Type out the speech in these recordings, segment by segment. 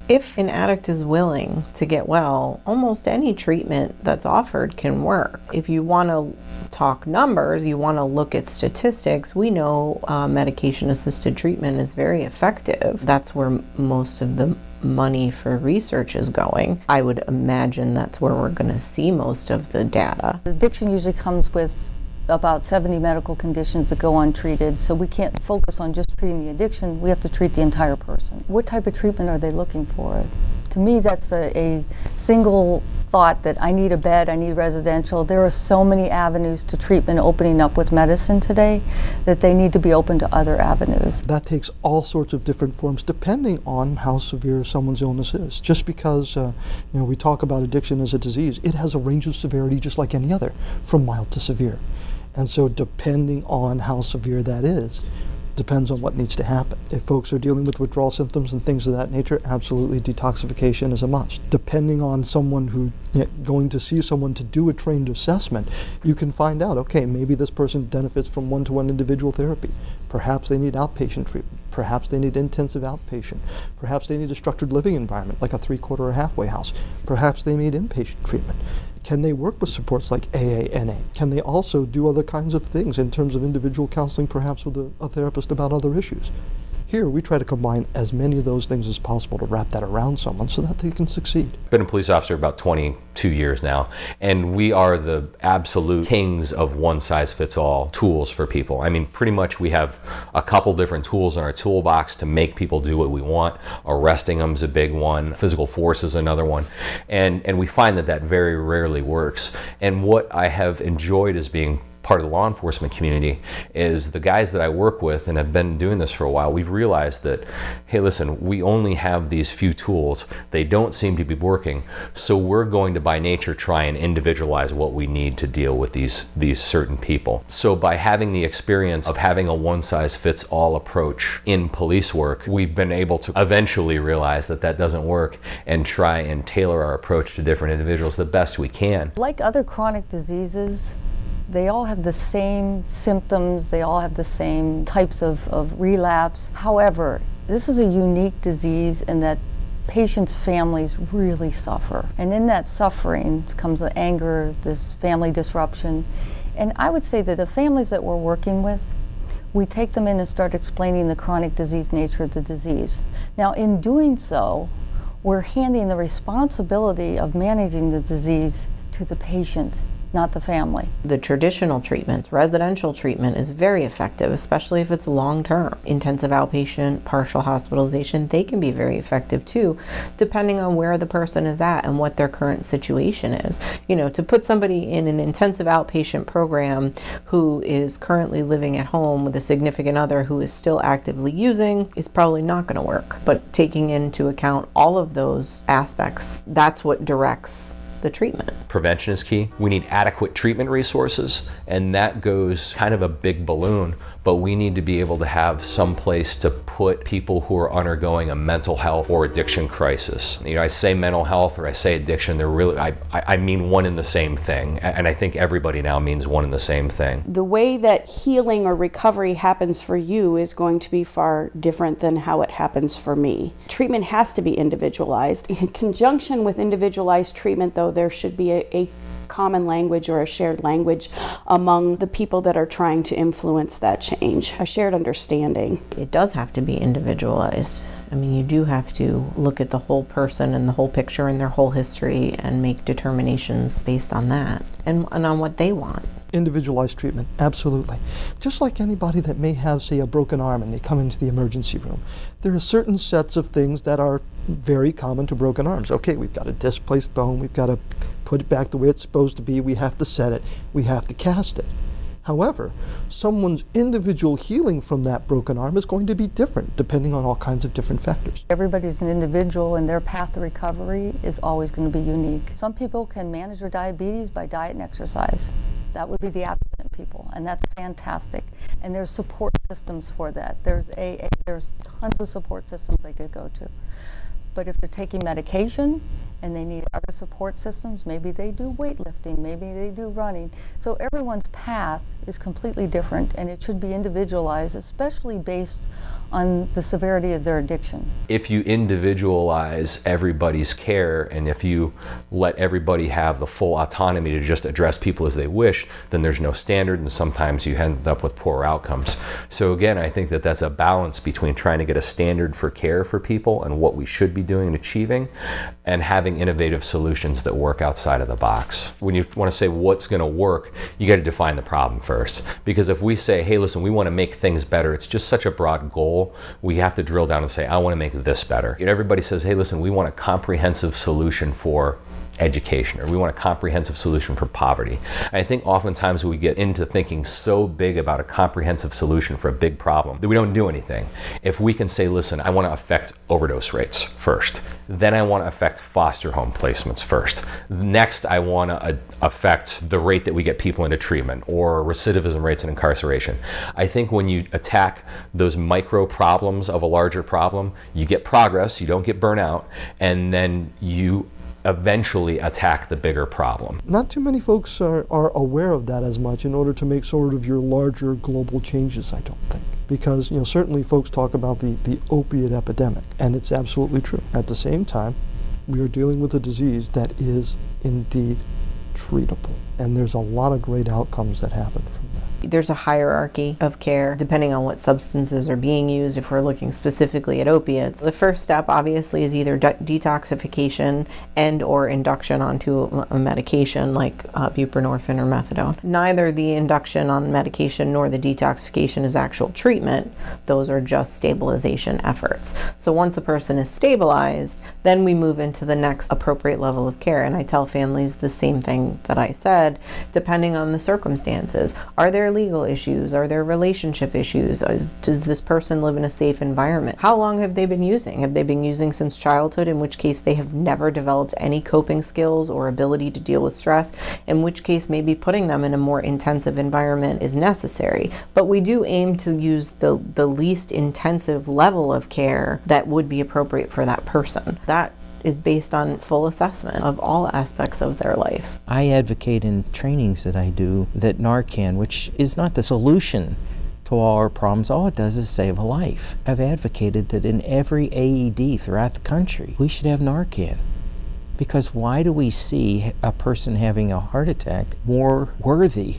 If an addict is willing to get well, almost any treatment that's offered can work. If you want to talk numbers, you want to look at statistics, we know medication-assisted treatment is very effective. That's where most of the money for research is going. I would imagine that's where we're going to see most of the data. Addiction usually comes with about 70 medical conditions that go untreated, so we can't focus on just treating the addiction, we have to treat the entire person. What type of treatment are they looking for? To me, that's a single thought that I need a bed, I need residential. There are so many avenues to treatment opening up with medicine today that they need to be open to other avenues. That takes all sorts of different forms depending on how severe someone's illness is. Just because we talk about addiction as a disease, it has a range of severity just like any other, from mild to severe. And so depending on how severe that is, depends on what needs to happen. If folks are dealing with withdrawal symptoms and things of that nature, absolutely detoxification is a must. Depending on someone who, going to see someone to do a trained assessment, you can find out, okay, maybe this person benefits from one-to-one individual therapy. Perhaps they need outpatient treatment. Perhaps they need intensive outpatient. Perhaps they need a structured living environment like a 3-quarter or halfway house. Perhaps they need inpatient treatment. Can they work with supports like AA, NA? Can they also do other kinds of things in terms of individual counseling, perhaps with a therapist about other issues? Here, we try to combine as many of those things as possible to wrap that around someone so that they can succeed. I've been a police officer about 22 years now, and we are the absolute kings of one-size-fits-all tools for people. I mean, pretty much we have a couple different tools in our toolbox to make people do what we want. Arresting them is a big one. Physical force is another one. And we find that very rarely works. And what I have enjoyed as being part of the law enforcement community is the guys that I work with and have been doing this for a while, we've realized that, hey, listen, we only have these few tools. They don't seem to be working. So we're going to, by nature, try and individualize what we need to deal with these certain people. So by having the experience of having a one-size-fits-all approach in police work, we've been able to eventually realize that doesn't work and try and tailor our approach to different individuals the best we can. Like other chronic diseases, they all have the same symptoms, they all have the same types of relapse. However, this is a unique disease in that patients' families really suffer. And in that suffering comes the anger, this family disruption. And I would say that the families that we're working with, we take them in and start explaining the chronic disease nature of the disease. Now, in doing so, we're handing the responsibility of managing the disease to the patient, not the family. The traditional treatments, residential treatment, is very effective, especially if it's long-term. Intensive outpatient, partial hospitalization, they can be very effective too, depending on where the person is at and what their current situation is. To put somebody in an intensive outpatient program who is currently living at home with a significant other who is still actively using is probably not going to work. But taking into account all of those aspects, that's what directs the treatment. Prevention is key. We need adequate treatment resources, and that goes kind of a big balloon, but we need to be able to have some place to put people who are undergoing a mental health or addiction crisis. I say mental health or I say addiction, they're really, I mean one and the same thing, and I think everybody now means one and the same thing. The way that healing or recovery happens for you is going to be far different than how it happens for me. Treatment has to be individualized. In conjunction with individualized treatment, though, there should be a common language or a shared language among the people that are trying to influence that change, a shared understanding. It does have to be individualized. I mean, you do have to look at the whole person and the whole picture and their whole history and make determinations based on that and on what they want. Individualized treatment, absolutely. Just like anybody that may have, say, a broken arm and they come into the emergency room, there are certain sets of things that are very common to broken arms. Okay, we've got a displaced bone, we've got to put it back the way it's supposed to be, we have to set it, we have to cast it. However, someone's individual healing from that broken arm is going to be different depending on all kinds of different factors. Everybody's an individual and their path to recovery is always going to be unique. Some people can manage their diabetes by diet and exercise. That would be the abstinent people, and that's fantastic. And there's support systems for that. There's AA, there's tons of support systems they could go to. But if they're taking medication and they need other support systems, maybe they do weightlifting, maybe they do running. So everyone's path is completely different, and it should be individualized, especially based on the severity of their addiction. If you individualize everybody's care, and if you let everybody have the full autonomy to just address people as they wish, then there's no standard, and sometimes you end up with poor outcomes. So again, I think that that's a balance between trying to get a standard for care for people and what we should be doing and achieving, and having innovative solutions that work outside of the box. When you want to say what's going to work, you got to define the problem first. Because if we say, hey, listen, we want to make things better, it's just such a broad goal. We have to drill down and say, I want to make this better. And everybody says, hey, listen, we want a comprehensive solution for education, or we want a comprehensive solution for poverty. And I think oftentimes we get into thinking so big about a comprehensive solution for a big problem that we don't do anything. If we can say, listen, I want to affect overdose rates first, then I want to affect foster home placements first, next I want to affect the rate that we get people into treatment, or recidivism rates in incarceration. I think when you attack those micro problems of a larger problem, you get progress, you don't get burnout, and then you eventually attack the bigger problem. Not too many folks are aware of that as much in order to make sort of your larger global changes, I don't think. Because, certainly folks talk about the opiate epidemic, and it's absolutely true. At the same time, we are dealing with a disease that is indeed treatable. And there's a lot of great outcomes that happen from that. There's a hierarchy of care depending on what substances are being used. If we're looking specifically at opiates, the first step obviously is either detoxification and or induction onto a medication like buprenorphine or methadone. Neither the induction on medication nor the detoxification is actual treatment. Those are just stabilization efforts. So once a person is stabilized, then we move into the next appropriate level of care. And I tell families the same thing that I said, depending on the circumstances. Are there legal issues? Are there relationship issues? Does this person live in a safe environment? How long have they been using? Have they been using since childhood, in which case they have never developed any coping skills or ability to deal with stress, in which case maybe putting them in a more intensive environment is necessary. But we do aim to use the least intensive level of care that would be appropriate for that person. That is based on full assessment of all aspects of their life. I advocate in trainings that I do that Narcan, which is not the solution to all our problems, all it does is save a life. I've advocated that in every AED throughout the country, we should have Narcan. Because why do we see a person having a heart attack more worthy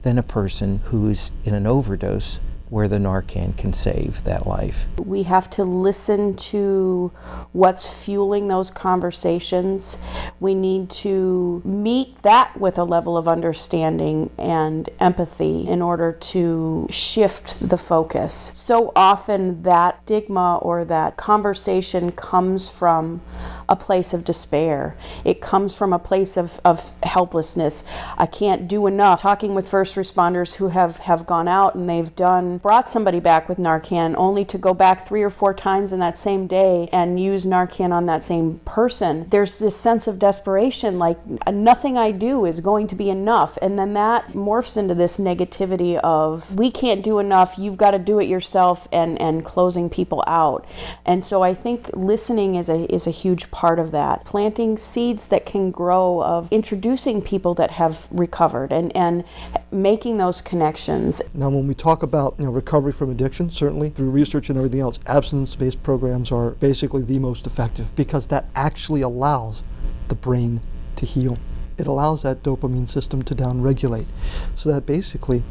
than a person who's in an overdose where the Narcan can save that life? We have to listen to what's fueling those conversations. We need to meet that with a level of understanding and empathy in order to shift the focus. So often that stigma or that conversation comes from a place of despair. It comes from a place of helplessness. I can't do enough. Talking with first responders who have gone out and they've brought somebody back with Narcan only to go back 3 or 4 times in that same day and use Narcan on that same person. There's this sense of desperation, like nothing I do is going to be enough. And then that morphs into this negativity of, we can't do enough, you've got to do it yourself, and closing people out. And so I think listening is a huge part of that. Planting seeds that can grow, of introducing people that have recovered and making those connections. Now, when we talk about recovery from addiction, certainly through research and everything else, abstinence-based programs are basically the most effective, because that actually allows the brain to heal. It allows that dopamine system to downregulate, so that basically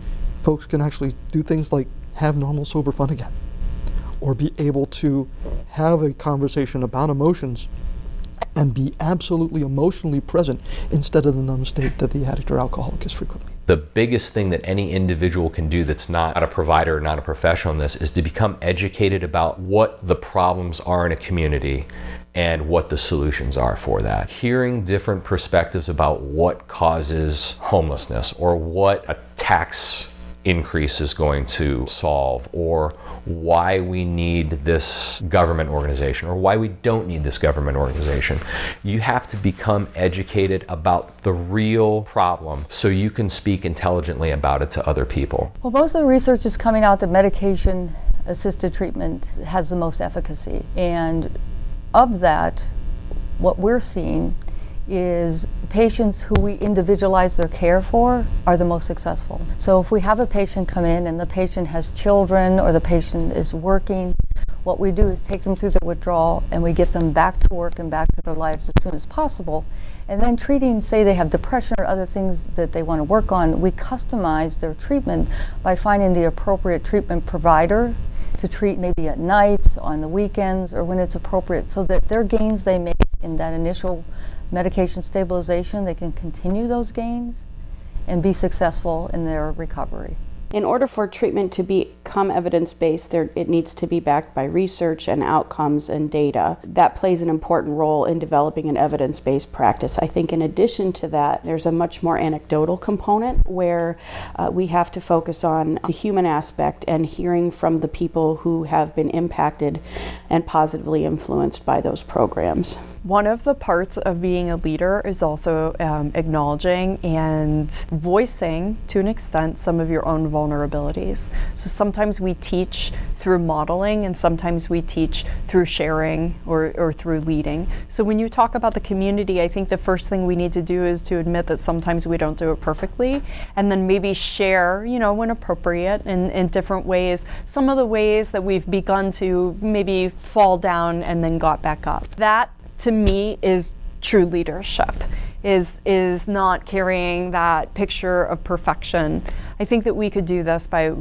folks can actually do things like have normal sober fun again, or be able to have a conversation about emotions and be absolutely emotionally present instead of the numb state that the addict or alcoholic is frequently. The biggest thing that any individual can do that's not a provider, not a professional in this, is to become educated about what the problems are in a community and what the solutions are for that. Hearing different perspectives about what causes homelessness, or what a tax increase is going to solve, or why we need this government organization, or why we don't need this government organization. You have to become educated about the real problem so you can speak intelligently about it to other people. Well, most of the research is coming out that medication-assisted treatment has the most efficacy. And of that, what we're seeing is patients who we individualize their care for are the most successful. So if we have a patient come in and the patient has children or the patient is working, what we do is take them through their withdrawal and we get them back to work and back to their lives as soon as possible. And then treating, say they have depression or other things that they want to work on, we customize their treatment by finding the appropriate treatment provider to treat maybe at nights, on the weekends, or when it's appropriate, so that their gains they make in that initial medication stabilization, they can continue those gains and be successful in their recovery. In order for treatment to become evidence-based, it needs to be backed by research and outcomes and data. That plays an important role in developing an evidence-based practice. I think in addition to that, there's a much more anecdotal component where we have to focus on the human aspect and hearing from the people who have been impacted and positively influenced by those programs. One of the parts of being a leader is also acknowledging and voicing, to an extent, some of your own vulnerabilities. So sometimes we teach through modeling and sometimes we teach through sharing or through leading. So when you talk about the community, I think the first thing we need to do is to admit that sometimes we don't do it perfectly, and then maybe share, when appropriate, in different ways, some of the ways that we've begun to maybe fall down and then got back up. That, to me, is true leadership, is not carrying that picture of perfection. I think that we could do this by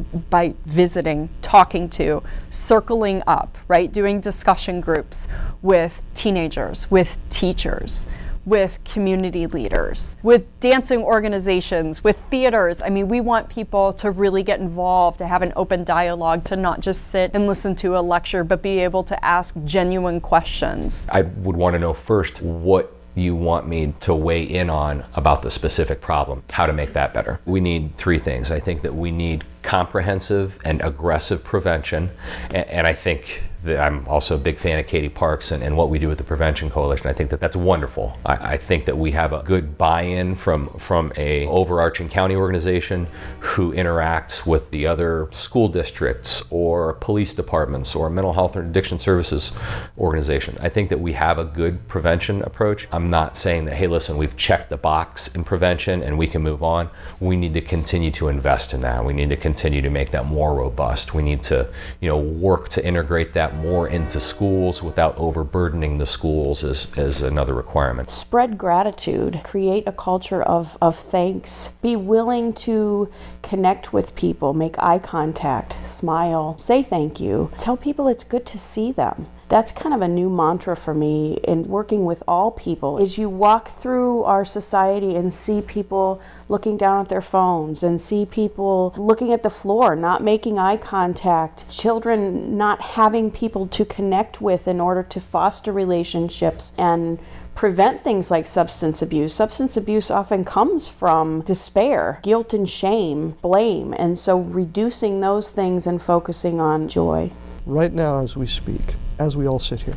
visiting, talking to, circling up, right? Doing discussion groups with teenagers, with teachers, with community leaders, with dancing organizations, with theaters. I mean, we want people to really get involved, to have an open dialogue, to not just sit and listen to a lecture, but be able to ask genuine questions. I would want to know first what you want me to weigh in on about the specific problem, how to make that better. We need three things. I think that we need comprehensive and aggressive prevention, and I think that I'm also a big fan of Katie Parks and what we do with the Prevention Coalition. I think that that's wonderful. I think that we have a good buy-in from a overarching county organization who interacts with the other school districts or police departments or mental health and addiction services organizations. I think that we have a good prevention approach. I'm not saying that, hey, listen, we've checked the box in prevention and we can move on. We need to continue to invest in that. We need to continue to make that more robust. We need to, work to integrate that more into schools without overburdening the schools is another requirement. Spread gratitude, create a culture of thanks, be willing to connect with people, make eye contact, smile, say thank you, tell people it's good to see them. That's kind of a new mantra for me in working with all people, is you walk through our society and see people looking down at their phones and see people looking at the floor, not making eye contact, children not having people to connect with in order to foster relationships and prevent things like substance abuse. Substance abuse often comes from despair, guilt and shame, blame, and so reducing those things and focusing on joy. Right now, as we speak, as we all sit here,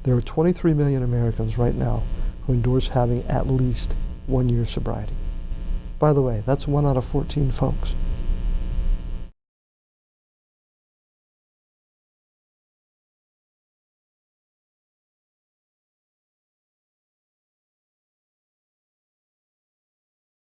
there are 23 million Americans right now who endorse having at least 1 year sobriety. By the way, that's 1 out of 14 folks.